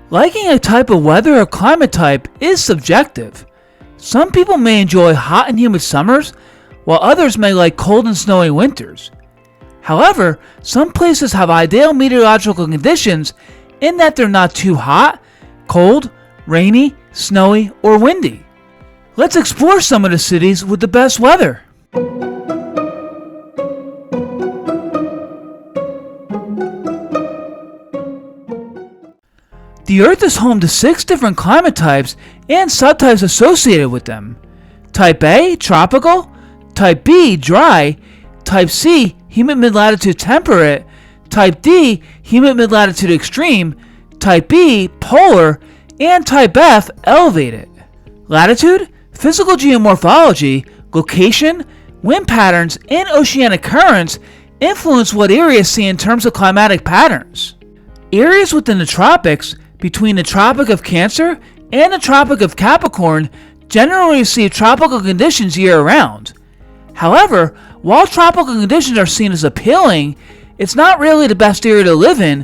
Liking a type of weather or climate type is subjective. Some people may enjoy hot and humid summers, while others may like cold and snowy winters. However, some places have ideal meteorological conditions in that they're not too hot, cold, rainy, snowy, or windy. Let's explore some of the cities with the best weather. The Earth is home to 6 different climate types and subtypes associated with them. Type A, tropical. Type B, dry. Type C, humid mid-latitude temperate. Type D, humid mid-latitude extreme. Type B, polar. And Type F, elevated. Latitude, physical geomorphology, location, wind patterns, and oceanic currents influence what areas see in terms of climatic patterns. Areas within the tropics, between the Tropic of Cancer and the Tropic of Capricorn, generally receive tropical conditions year-round. However, while tropical conditions are seen as appealing, it's not really the best area to live in,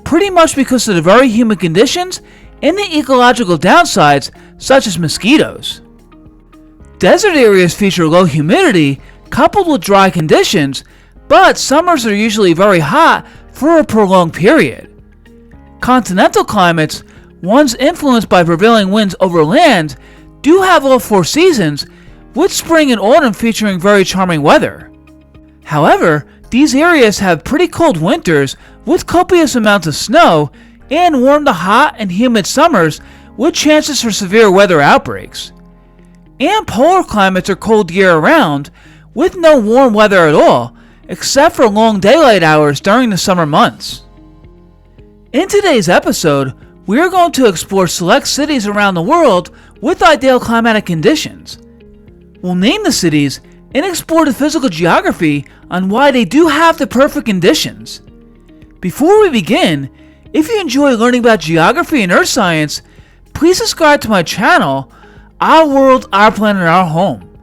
pretty much because of the very humid conditions and the ecological downsides, such as mosquitoes. Desert areas feature low humidity coupled with dry conditions, but summers are usually very hot for a prolonged period. Continental climates, ones influenced by prevailing winds over land, do have all 4 seasons, with spring and autumn featuring very charming weather. However, these areas have pretty cold winters with copious amounts of snow, and warm to hot and humid summers with chances for severe weather outbreaks. And polar climates are cold year-round, with no warm weather at all, except for long daylight hours during the summer months. In today's episode, we are going to explore select cities around the world with ideal climatic conditions. We'll name the cities and explore the physical geography on why they do have the perfect conditions. Before we begin, if you enjoy learning about geography and earth science, please subscribe to my channel, Our World, Our Planet, Our Home.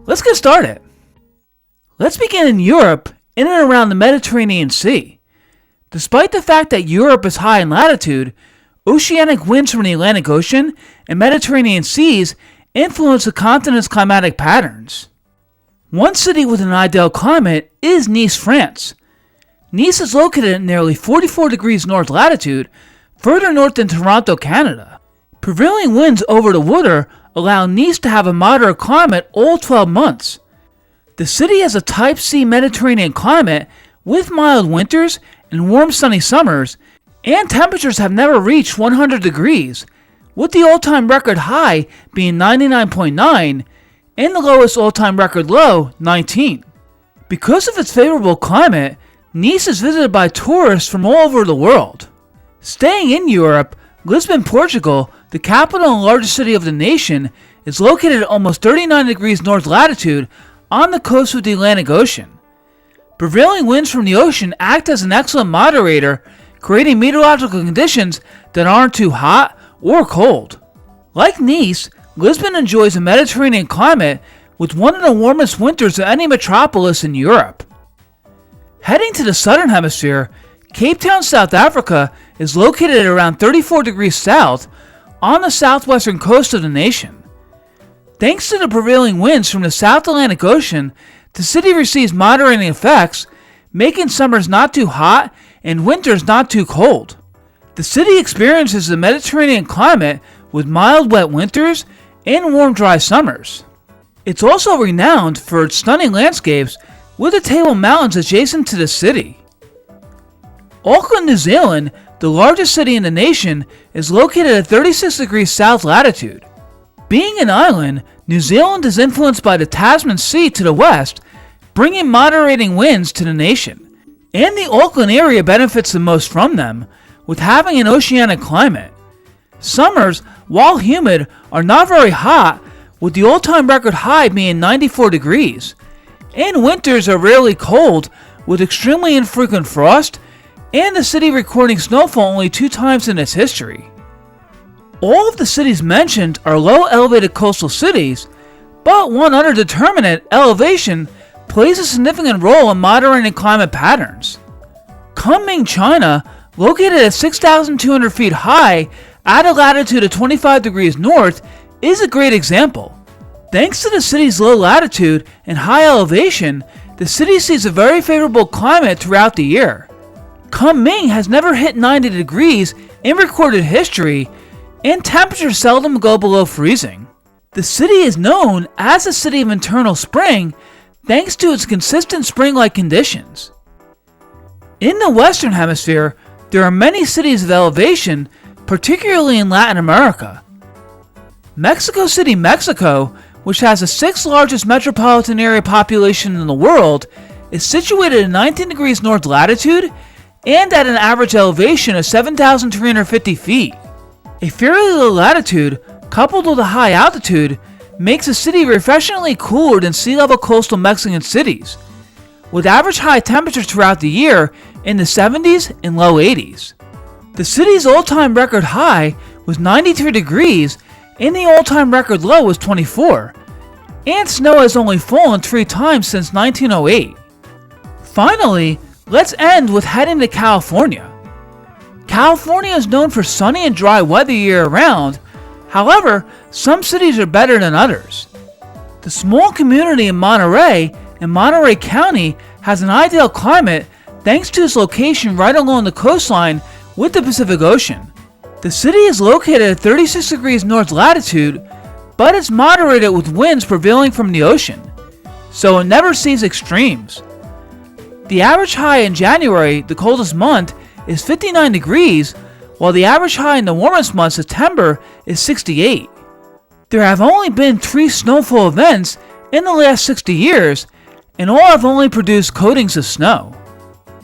Let's get started. Let's begin in Europe, in and around the Mediterranean Sea. Despite the fact that Europe is high in latitude, oceanic winds from the Atlantic Ocean and Mediterranean seas influence the continent's climatic patterns. One city with an ideal climate is Nice, France. Nice is located at nearly 44 degrees north latitude, further north than Toronto, Canada. Prevailing winds over the water allow Nice to have a moderate climate all 12 months. The city has a Type C Mediterranean climate with mild winters and warm sunny summers, and temperatures have never reached 100 degrees, with the all-time record high being 99.9 and the lowest all-time record low 19. Because of its favorable climate, Nice is visited by tourists from all over the world. Staying in Europe, Lisbon, Portugal, the capital and largest city of the nation, is located at almost 39 degrees north latitude on the coast of the Atlantic Ocean. Prevailing winds from the ocean act as an excellent moderator, creating meteorological conditions that aren't too hot or cold. Like Nice, Lisbon enjoys a Mediterranean climate with one of the warmest winters of any metropolis in Europe. Heading to the southern hemisphere, Cape Town, South Africa is located at around 34 degrees south on the southwestern coast of the nation. Thanks to the prevailing winds from the South Atlantic Ocean, the city receives moderating effects, making summers not too hot and winters not too cold. The city experiences the Mediterranean climate with mild wet winters and warm dry summers. It's also renowned for its stunning landscapes with the Table Mountains adjacent to the city. Auckland, New Zealand, the largest city in the nation, is located at 36 degrees south latitude. Being an island, New Zealand is influenced by the Tasman Sea to the west, bringing moderating winds to the nation. And the Auckland area benefits the most from them, with having an oceanic climate. Summers, while humid, are not very hot, with the all-time record high being 94 degrees. And winters are rarely cold, with extremely infrequent frost, and the city recording snowfall only 2 times in its history. All of the cities mentioned are low elevated coastal cities, but one other determinant, elevation, plays a significant role in moderating climate patterns. Kunming, China, Located at 6,200 feet high at a latitude of 25 degrees north, is a great example. Thanks to the city's low latitude and high elevation, the city sees a very favorable climate throughout the year. Kunming has never hit 90 degrees in recorded history, and temperatures seldom go below freezing. The city is known as the City of Eternal Spring thanks to its consistent spring-like conditions. In the Western Hemisphere, there are many cities of elevation, particularly in Latin America. Mexico City, Mexico, which has the 6th largest metropolitan area population in the world, is situated at 19 degrees north latitude and at an average elevation of 7,350 feet. A fairly low latitude, coupled with a high altitude, makes the city refreshingly cooler than sea-level coastal Mexican cities, with average high temperatures throughout the year in the 70s and low 80s. The city's all-time record high was 93 degrees and the all-time record low was 24, and snow has only fallen 3 times since 1908. Finally, let's end with heading to California. California is known for sunny and dry weather year-round. However, some cities are better than others. The small community in Monterey in Monterey County has an ideal climate thanks to its location right along the coastline with the Pacific Ocean. The city is located at 36 degrees north latitude, but it's moderated with winds prevailing from the ocean, so it never sees extremes. The average high in January, the coldest month, is 59 degrees, while the average high in the warmest month, September, is 68. There have only been 3 snowfall events in the last 60 years, and all have only produced coatings of snow.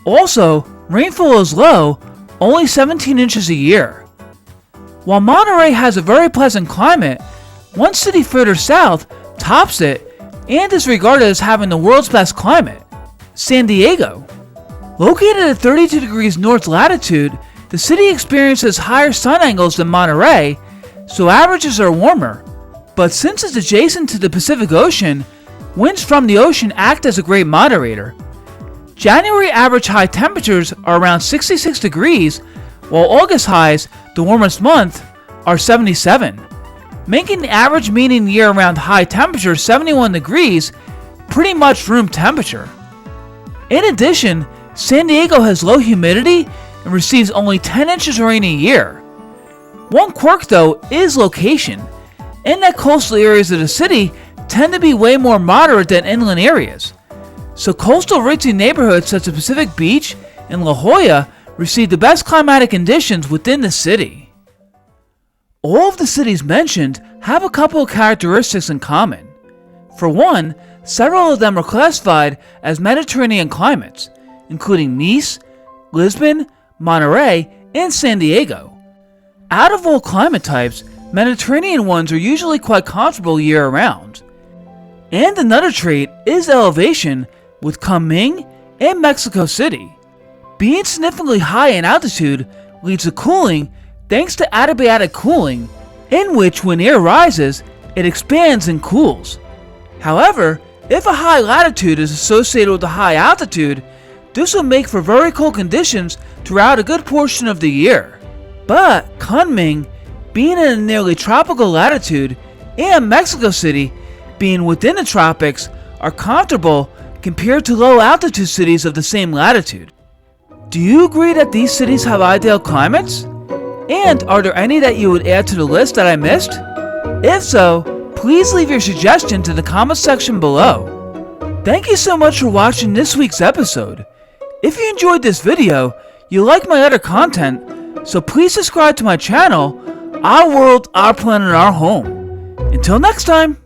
Also, rainfall is low, only 17 inches a year. While Monterey has a very pleasant climate, one city further south tops it and is regarded as having the world's best climate, San Diego. Located at 32 degrees north latitude, the city experiences higher sun angles than Monterey, so averages are warmer. But since it's adjacent to the Pacific Ocean, winds from the ocean act as a great moderator. January average high temperatures are around 66 degrees, while August highs, the warmest month, are 77, making the average median year-round high temperature 71 degrees, pretty much room temperature. In addition, San Diego has low humidity and receives only 10 inches of rain a year. One quirk though is location, in that coastal areas of the city tend to be way more moderate than inland areas. So coastal ritzy neighborhoods such as Pacific Beach and La Jolla receive the best climatic conditions within the city. All of the cities mentioned have a couple of characteristics in common. For one, several of them are classified as Mediterranean climates, including Nice, Lisbon, Monterey, and San Diego. Out of all climate types, Mediterranean ones are usually quite comfortable year-round. And another trait is elevation, with Kunming and Mexico City. Being significantly high in altitude leads to cooling thanks to adiabatic cooling, in which when air rises, it expands and cools. However, if a high latitude is associated with a high altitude, this will make for very cold conditions throughout a good portion of the year. But Kunming, being in a nearly tropical latitude, and Mexico City, being within the tropics, are comfortable compared to low altitude cities of the same latitude. Do you agree that these cities have ideal climates? And are there any that you would add to the list that I missed? If so, please leave your suggestions in the comment section below. Thank you so much for watching this week's episode. If you enjoyed this video, you like my other content, so please subscribe to my channel, Our World, Our Planet, Our Home. Until next time!